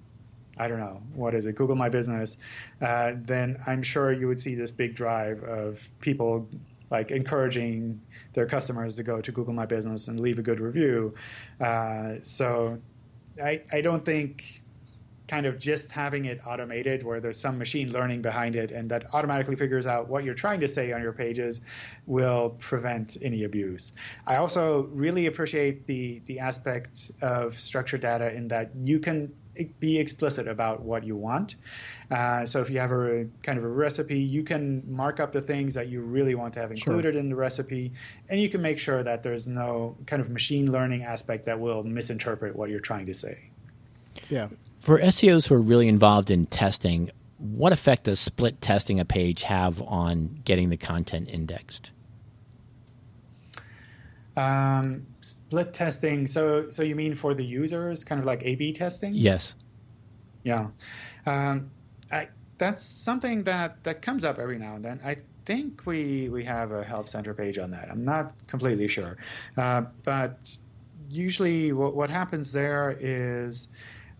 Speaker 4: I don't know, what is it, Google My Business, then I'm sure you would see this big drive of people like encouraging their customers to go to Google My Business and leave a good review. So I don't think kind of just having it automated where there's some machine learning behind it and that automatically figures out what you're trying to say on your pages will prevent any abuse. I also really appreciate the aspect of structured data in that you can be explicit about what you want. So if you have a kind of a recipe, you can mark up the things that you really want to have included in the recipe, and you can make sure that there's no kind of machine learning aspect that will misinterpret what you're trying to say.
Speaker 2: Yeah.
Speaker 3: For SEOs who are really involved in testing, what effect does split testing a page have on getting the content indexed?
Speaker 4: Split testing. So you mean for the users, kind of like A/B testing?
Speaker 3: Yes.
Speaker 4: Yeah. That's something that comes up every now and then. I think we have a help center page on that. I'm not completely sure. But usually what happens there is,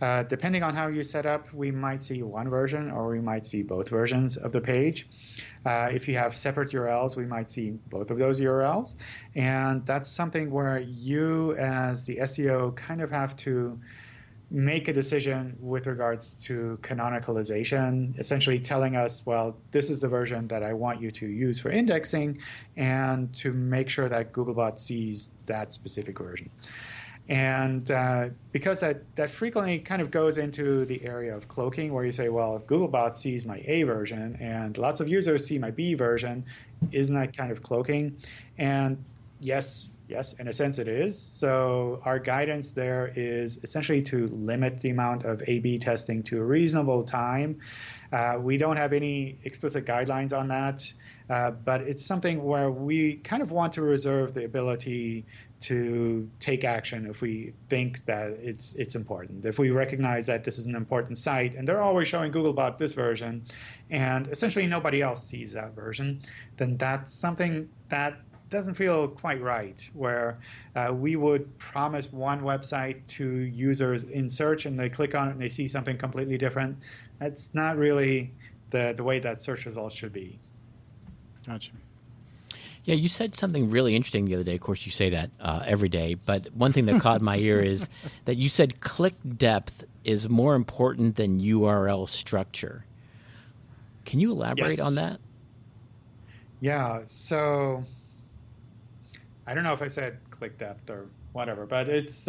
Speaker 4: depending on how you set up, we might see one version or we might see both versions of the page. If you have separate URLs, we might see both of those URLs. And that's something where you as the SEO kind of have to make a decision with regards to canonicalization, essentially telling us, well, this is the version that I want you to use for indexing, and to make sure that Googlebot sees that specific version. And because that frequently kind of goes into the area of cloaking, where you say, well, if Googlebot sees my A version and lots of users see my B version, isn't that kind of cloaking? And yes, in a sense it is. So our guidance there is essentially to limit the amount of A/B testing to a reasonable time. We don't have any explicit guidelines on that, but it's something where we kind of want to reserve the ability to take action if we think that it's important. If we recognize that this is an important site and they're always showing Googlebot this version and essentially nobody else sees that version, then that's something that doesn't feel quite right, where we would promise one website to users in search and they click on it and they see something completely different. That's not really the way that search results should be.
Speaker 2: Gotcha.
Speaker 3: Yeah, you said something really interesting the other day. Of course, you say that every day. But one thing that caught my ear is that you said click depth is more important than URL structure. Can you elaborate on that?
Speaker 4: Yeah, so I don't know if I said click depth or whatever, but it's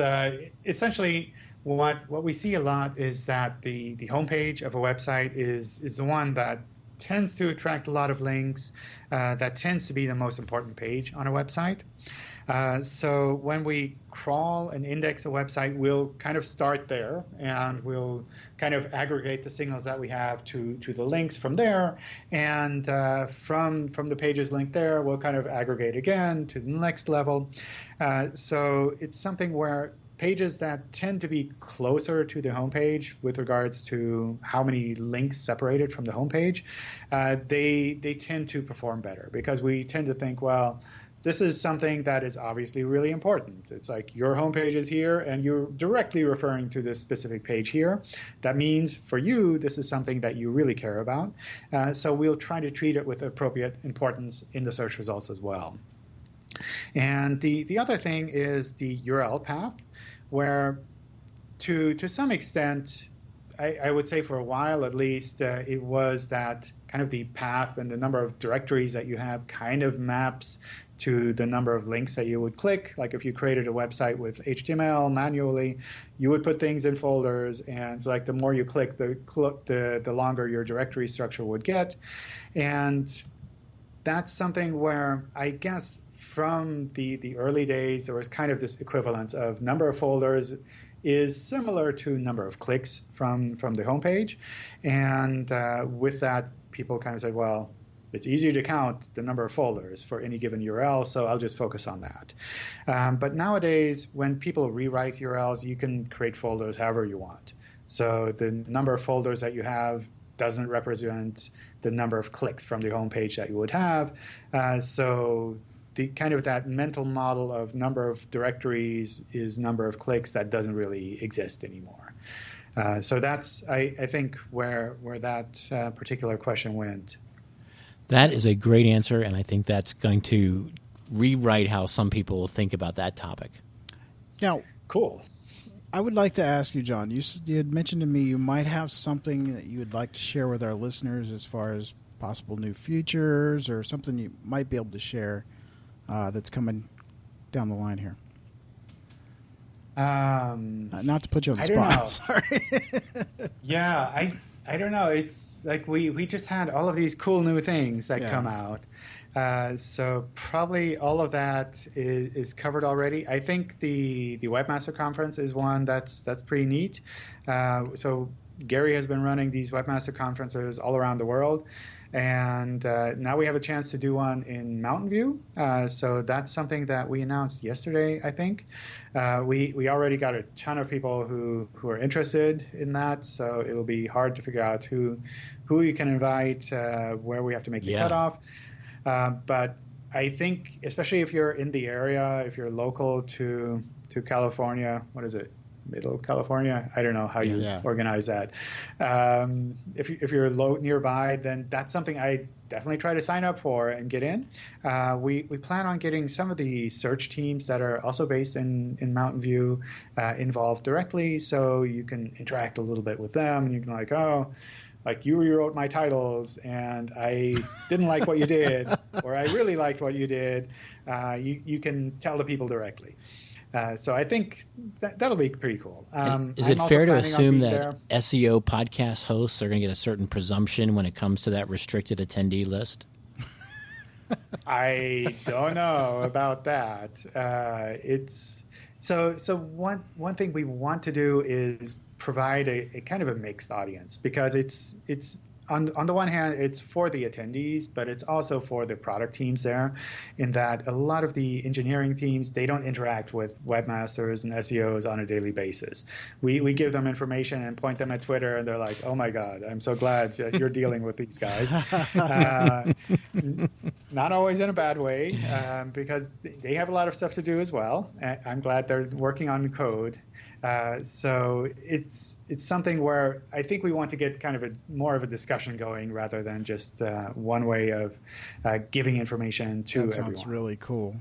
Speaker 4: essentially what we see a lot is that the homepage of a website is the one that tends to attract a lot of links, that tends to be the most important page on a website. So when we crawl and index a website, we'll kind of start there, and we'll kind of aggregate the signals that we have to the links from there. And from the pages linked there, we'll kind of aggregate again to the next level. So it's something where pages that tend to be closer to the homepage with regards to how many links separated from the homepage, they tend to perform better, because we tend to think, well, this is something that is obviously really important. It's like your homepage is here and you're directly referring to this specific page here. That means for you, this is something that you really care about. So we'll try to treat it with appropriate importance in the search results as well. And the other thing is the URL path, where to some extent, I would say for a while at least, it was that kind of the path and the number of directories that you have kind of maps to the number of links that you would click. Like if you created a website with HTML manually, you would put things in folders, and like the more you click, the longer your directory structure would get. And that's something where I guess from the early days, there was kind of this equivalence of number of folders is similar to number of clicks from the homepage. And with that, people kind of said, well, it's easier to count the number of folders for any given URL, so I'll just focus on that. But nowadays, when people rewrite URLs, you can create folders however you want. So the number of folders that you have doesn't represent the number of clicks from the homepage that you would have. So the kind of that mental model of number of directories is number of clicks that doesn't really exist anymore. So that's, I think, where that particular question went.
Speaker 3: That is a great answer, and I think that's going to rewrite how some people think about that topic.
Speaker 2: Now,
Speaker 4: cool.
Speaker 2: I would like to ask you, John, you had mentioned to me you might have something that you would like to share with our listeners as far as possible new features or something you might be able to share that's coming down the line here. Not to put you on the spot. Sorry.
Speaker 4: Yeah, I don't know. It's like we just had all of these cool new things that come out. So probably all of that is covered already. I think the Webmaster conference is one that's pretty neat. So Gary has been running these Webmaster conferences all around the world. And now we have a chance to do one in Mountain View. So that's something that we announced yesterday, I think. We already got a ton of people who are interested in that. So it'll be hard to figure out who you can invite, where we have to make the cutoff. But I think, especially if you're in the area, if you're local to California, what is it? Middle California. I don't know how you organize that. If you're nearby, then that's something I definitely try to sign up for and get in. We plan on getting some of the search teams that are also based in Mountain View involved directly, so you can interact a little bit with them, and you can like you rewrote my titles and I didn't like what you did, or I really liked what you did. You can tell the people directly. So I think that'll be pretty cool.
Speaker 3: Is it fair to assume that SEO podcast hosts are going to get a certain presumption when it comes to that restricted attendee list?
Speaker 4: I don't know about that. It's so one thing we want to do is provide a kind of a mixed audience, because it's on the one hand, it's for the attendees, but it's also for the product teams there, in that a lot of the engineering teams, they don't interact with webmasters and SEOs on a daily basis. We give them information and point them at Twitter, and they're like, oh my God, I'm so glad you're dealing with these guys. not always in a bad way, because they have a lot of stuff to do as well. I'm glad they're working on the code. So it's something where I think we want to get kind of more of a discussion going rather than just one way of giving information to everyone.
Speaker 2: That sounds really cool.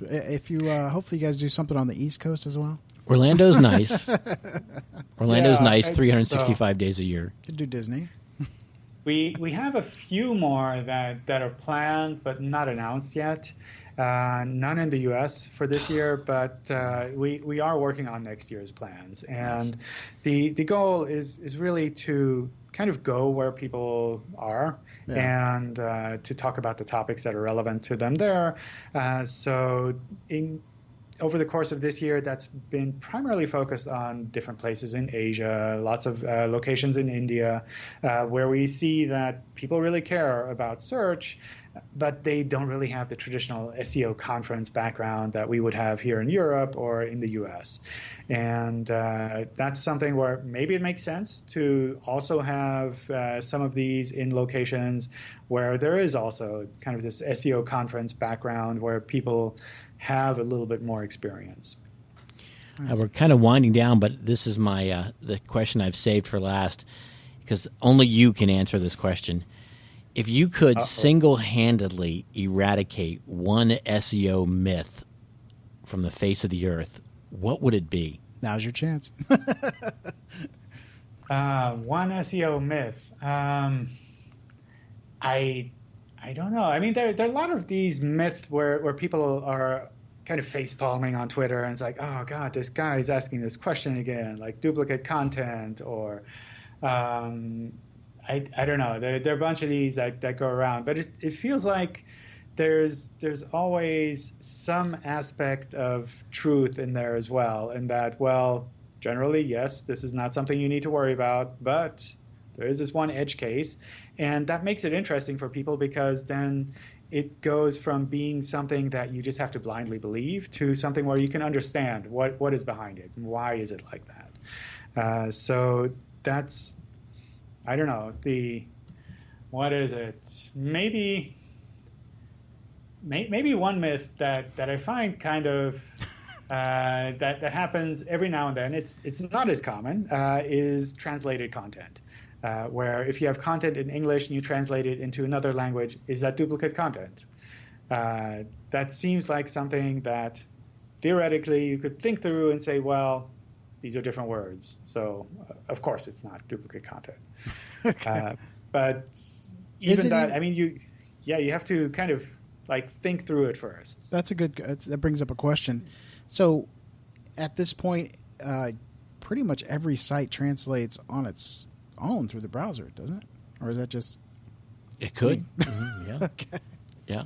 Speaker 2: If you hopefully you guys do something on the East Coast as well.
Speaker 3: Orlando's nice. Orlando's nice 365 days a year.
Speaker 2: Could do Disney.
Speaker 4: We have a few more that are planned but not announced yet. None in the U.S. for this year, but we are working on next year's plans. And the goal is really to kind of go where people are and to talk about the topics that are relevant to them there. Over the course of this year, that's been primarily focused on different places in Asia, lots of locations in India, where we see that people really care about search, but they don't really have the traditional SEO conference background that we would have here in Europe or in the US. And that's something where maybe it makes sense to also have some of these in locations where there is also kind of this SEO conference background where people have a little bit more experience.
Speaker 3: We're kind of winding down, but this is my the question I've saved for last, because only you can answer this question. If you could single-handedly eradicate one SEO myth from the face of the earth, what would it be?
Speaker 2: Now's your chance.
Speaker 4: One SEO myth. I don't know. I mean, there are a lot of these myths where people are kind of face-palming on Twitter, and it's like, oh, God, this guy is asking this question again, like duplicate content, or I don't know. There are a bunch of these that go around, but it feels like there's always some aspect of truth in there as well, and that, well, generally, yes, this is not something you need to worry about, but there is this one edge case, and that makes it interesting for people because then it goes from being something that you just have to blindly believe to something where you can understand what is behind it and why is it like that. So that's, I don't know, what is it? Maybe one myth that I find kind of that happens every now and then. It's not as common, is translated content. Where if you have content in English and you translate it into another language, is that duplicate content? That seems like something that theoretically you could think through and say, well, these are different words. So, of course, it's not duplicate content. Okay. But even that, I mean, you have to kind of like think through it first.
Speaker 2: That brings up a question. So at this point, pretty much every site translates on its own through the browser, doesn't it? Or is that just...
Speaker 3: It could. Yeah.
Speaker 2: Okay.
Speaker 3: Yeah.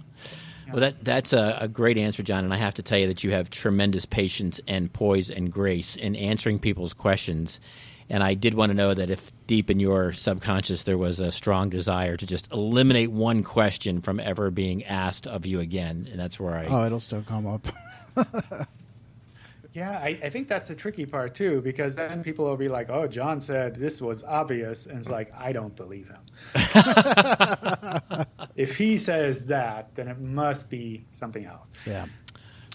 Speaker 3: Well, that's a great answer, John, and I have to tell you that you have tremendous patience and poise and grace in answering people's questions. And I did want to know that if deep in your subconscious there was a strong desire to just eliminate one question from ever being asked of you again, and that's where
Speaker 2: it'll still come up.
Speaker 4: Yeah, I think that's the tricky part, too, because then people will be like, oh, John said this was obvious. And it's like, I don't believe him. If he says that, then it must be something else.
Speaker 2: Yeah.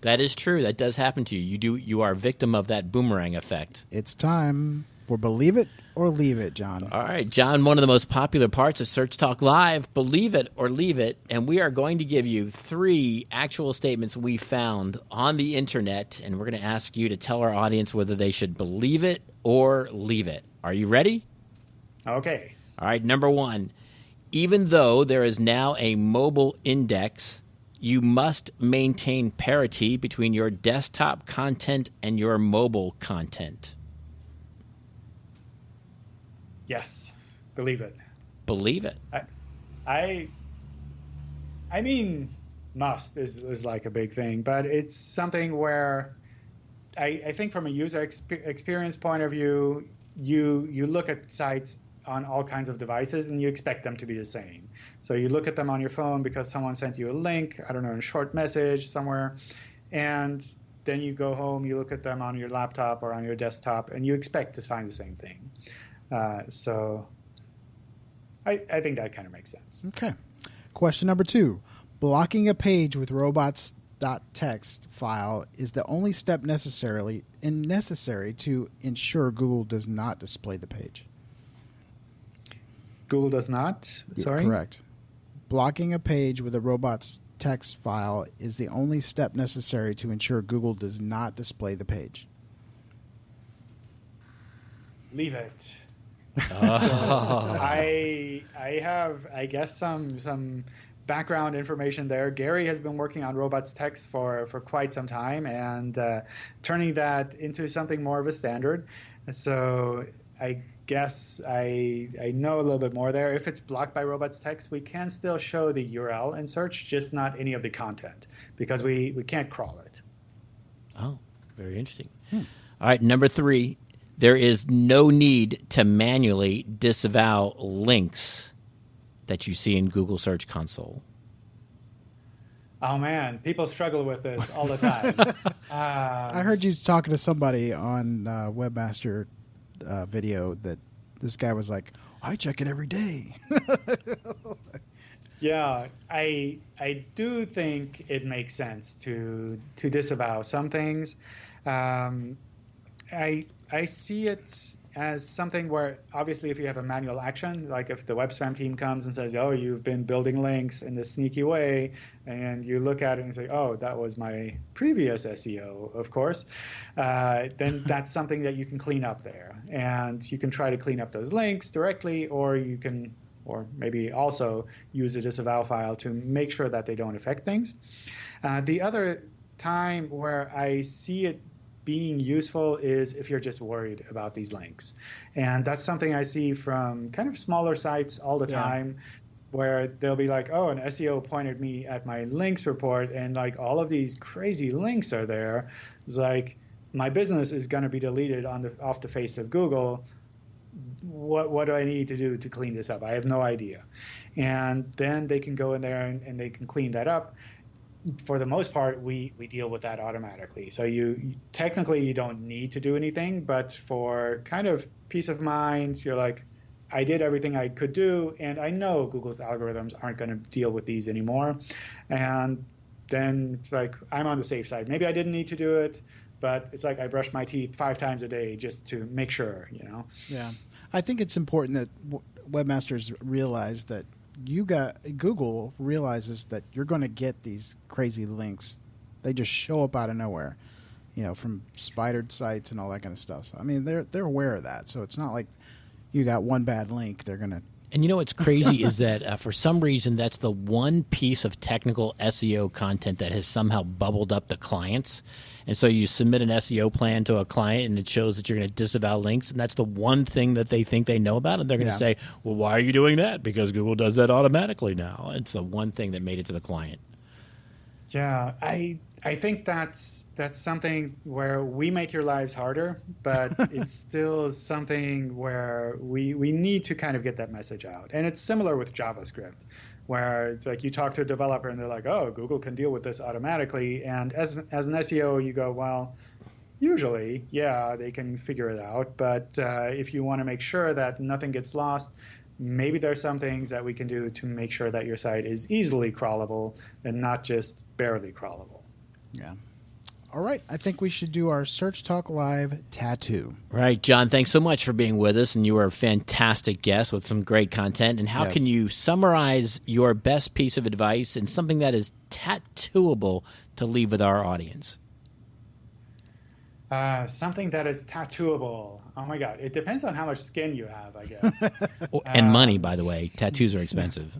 Speaker 3: That is true. That does happen to you. You are a victim of that boomerang effect.
Speaker 2: It's time for Believe It or Leave It, John.
Speaker 3: All right, John, one of the most popular parts of Search Talk Live, Believe It or Leave It, and we are going to give you 3 actual statements we found on the internet, and we're going to ask you to tell our audience whether they should believe it or leave it. Are you ready?
Speaker 4: Okay.
Speaker 3: All right, number 1, even though there is now a mobile index, you must maintain parity between your desktop content and your mobile content.
Speaker 4: Yes, believe it.
Speaker 3: Believe it.
Speaker 4: I mean, must is like a big thing, but it's something where I think from a user experience point of view, you look at sites on all kinds of devices and you expect them to be the same. So you look at them on your phone because someone sent you a link, I don't know, a short message somewhere, and then you go home, you look at them on your laptop or on your desktop, and you expect to find the same thing. So I think that kind of makes sense.
Speaker 2: Okay. Question number 2. Blocking a page with robots.txt file is the only step necessary to ensure Google does not display the page.
Speaker 4: Google does not? Sorry?
Speaker 2: Yeah, correct. Blocking a page with a robots.txt file is the only step necessary to ensure Google does not display the page.
Speaker 4: Leave it. I have, I guess, some background information there. Gary has been working on robots text for quite some time and turning that into something more of a standard. So I guess I know a little bit more there. If it's blocked by robots text, we can still show the URL in search, just not any of the content because we can't crawl it.
Speaker 3: Oh, very interesting. All right, number 3. There is no need to manually disavow links that you see in Google Search Console.
Speaker 4: Oh, man, people struggle with this all the time.
Speaker 2: I heard you talking to somebody on Webmaster video that this guy was like, I check it every day.
Speaker 4: Yeah, I do think it makes sense to disavow some things. I see it as something where, obviously, if you have a manual action, like if the web spam team comes and says, oh, you've been building links in this sneaky way, and you look at it and say, oh, that was my previous SEO, of course, then that's something that you can clean up there. And you can try to clean up those links directly, or you can, or maybe also use a disavow file to make sure that they don't affect things. The other time where I see it being useful is if you're just worried about these links. And that's something I see from kind of smaller sites all the time, where they'll be like, oh, an SEO pointed me at my links report and like all of these crazy links are there. It's like, my business is going to be deleted off the face of Google. What do I need to do to clean this up? I have no idea. And then they can go in there and they can clean that up. For the most part, we deal with that automatically. So you technically you don't need to do anything, but for kind of peace of mind, you're like, I did everything I could do, and I know Google's algorithms aren't going to deal with these anymore. And then it's like, I'm on the safe side. Maybe I didn't need to do it, but it's like I brush my teeth 5 times a day just to make sure, you know?
Speaker 2: Yeah. I think it's important that webmasters realize that Google realizes that you're going to get these crazy links. They just show up out of nowhere, from spidered sites and all that kind of stuff. So, I mean, they're aware of that. So it's not like you got one bad link. They're going to.
Speaker 3: And what's crazy is that for some reason, that's the one piece of technical SEO content that has somehow bubbled up to clients. And so you submit an SEO plan to a client, and it shows that you're going to disavow links, and that's the one thing that they think they know about, and they're going to say, well, why are you doing that? Because Google does that automatically now. It's the one thing that made it to the client.
Speaker 4: Yeah, I think that's something where we make your lives harder, but it's still something where we need to kind of get that message out. And it's similar with JavaScript, where it's like you talk to a developer and they're like, oh, Google can deal with this automatically. And as an SEO, you go, well, usually, yeah, they can figure it out. But if you want to make sure that nothing gets lost, maybe there's some things that we can do to make sure that your site is easily crawlable and not just barely crawlable.
Speaker 2: Yeah. All right. I think we should do our Search Talk Live tattoo.
Speaker 3: Right. John, thanks so much for being with us, and you were a fantastic guest with some great content. And how can you summarize your best piece of advice and something that is tattooable to leave with our audience?
Speaker 4: Something that is tattooable. Oh, my God. It depends on how much skin you have, I guess.
Speaker 3: And money, by the way. Tattoos are expensive.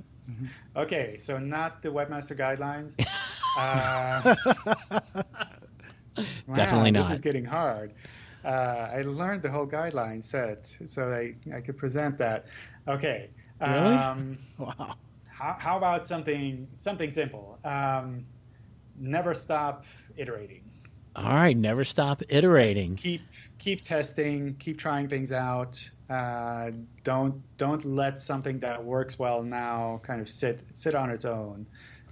Speaker 4: Okay, so not the Webmaster guidelines.
Speaker 3: Definitely not.
Speaker 4: This is getting hard. I learned the whole guideline set so I could present that. Okay.
Speaker 2: Really? Wow.
Speaker 4: How about something simple? Never stop iterating.
Speaker 3: All right, never stop iterating.
Speaker 4: Keep testing, keep trying things out. Don't let something that works well now kind of sit on its own.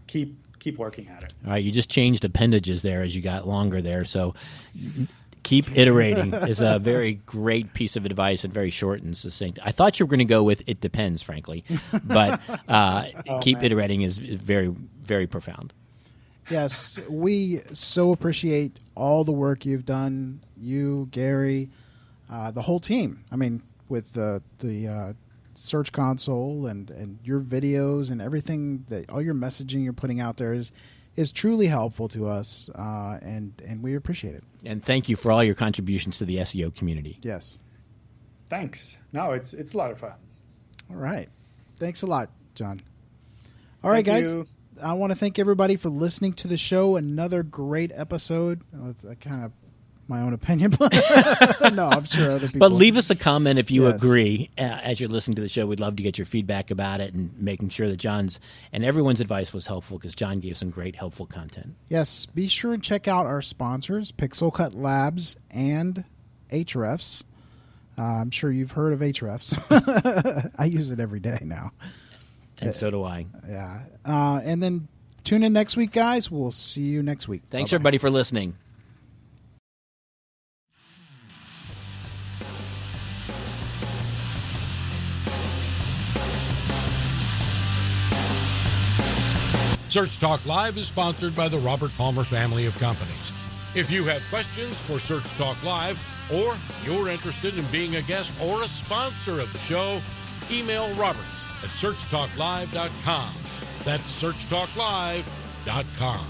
Speaker 4: Keep working at it.
Speaker 3: All right, you just changed appendages there as you got longer there. So Keep iterating is a very great piece of advice and very short and succinct. I thought you were going to go with it depends, frankly, but keep iterating is very, very profound.
Speaker 2: Yes, we so appreciate all the work you've done, you, Gary, the whole team. I mean, with the Search Console and your videos and everything, that all your messaging you're putting out there is truly helpful to us, and we appreciate it.
Speaker 3: And thank you for all your contributions to the SEO community.
Speaker 2: Yes.
Speaker 4: Thanks. No, it's a lot of fun.
Speaker 2: All right. Thanks a lot, John. All right,
Speaker 4: Thank
Speaker 2: guys.
Speaker 4: you.
Speaker 2: I want to thank everybody for listening to the show. Another great episode. Kind of my own opinion, but no, I'm sure other people.
Speaker 3: But leave us a comment if you
Speaker 2: Yes.
Speaker 3: agree as you're listening to the show. We'd love to get your feedback about it and making sure that John's and everyone's advice was helpful, because John gave some great, helpful content.
Speaker 2: Yes, be sure and check out our sponsors, Pixel Cut Labs and Ahrefs. I'm sure you've heard of Ahrefs. I use it every day now.
Speaker 3: And so do I.
Speaker 2: Yeah. And then tune in next week, guys. We'll see you next week.
Speaker 3: Thanks,
Speaker 2: Bye-bye.
Speaker 3: everybody, for listening.
Speaker 1: Search Talk Live is sponsored by the Robert Palmer family of companies. If you have questions for Search Talk Live, or you're interested in being a guest or a sponsor of the show, email Robert at searchtalklive.com. That's searchtalklive.com.